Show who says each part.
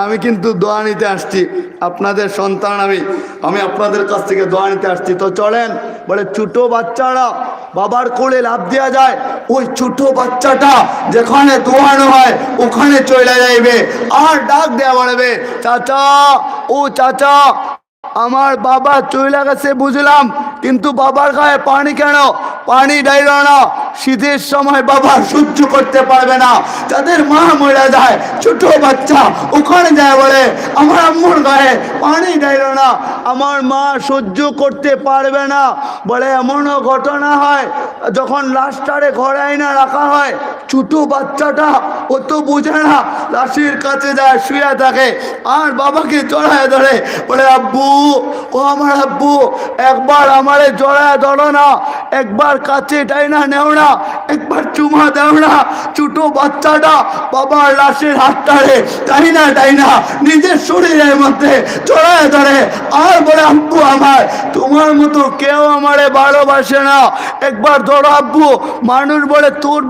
Speaker 1: আমি কিন্তু দোয়া নিতে আসছি, আপনাদের সন্তান আমি আমি আপনাদের কাছ থেকে দোয়া নিতে আসছি। তো চলেন। বলে ছোট বাচ্চারা বাবার কোলে লাফ দেওয়া যায়, ওই ছোট বাচ্চাটা যেখানে দোয়ানো হয় ওখানে চলে যাইবে আর ডাক দেওয়া বাড়বে, চাচা ও চাচা আমার বাবা চলে গেছে বুঝলাম, কিন্তু বাবার গায়ে পানি কেন? পানি ডাইল না, শীতের সময় বাবা সহ্য করতে পারবে না। যাদের মা মরে যায় ছোট বাচ্চা ওখানে যায় বলে আমার আম্মুর গায়ে পানি ডাইল না, আমার মা সহ্য করতে পারবে না। বলে এমনও ঘটনা হয় যখন লাশটারে ঘরে আইনা রাখা হয়, ছোট বাচ্চাটা ও তো বুঝে না, লাশের কাছে যায় শুয়ে থাকে আর বাবাকে জড়ায় ধরে বলে আব্বু ও আমার আব্বু একবার আমারে জড়ায় ধরো না, একবার কাছে টাইনা নেও না, একবার চুমা দাও না। ছোট বাচ্চাটা বাবার লাশের হাতটারে টাইনা টাইনা নিজের শরীরের মধ্যে জড়ায় ধরে আর বলে আব্বু আমার তোমার মতো কেউ আমারে ভালোবাসে না, একবার ধরো আব্বু। মানুষ বলে তোর